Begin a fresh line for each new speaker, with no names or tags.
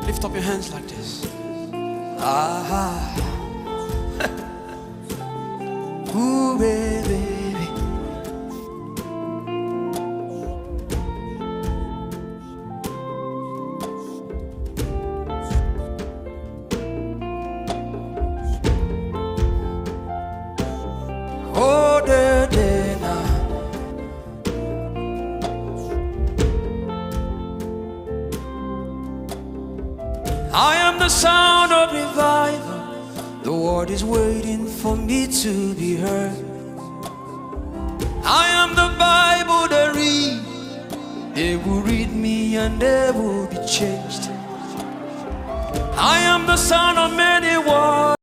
Lift up your hands like this. Ah, ooh, baby. Oh, day now. I am the sound of revival. The world is waiting for me to be heard. I am the Bible they read. They will read me and they will be changed. I am the son of many words.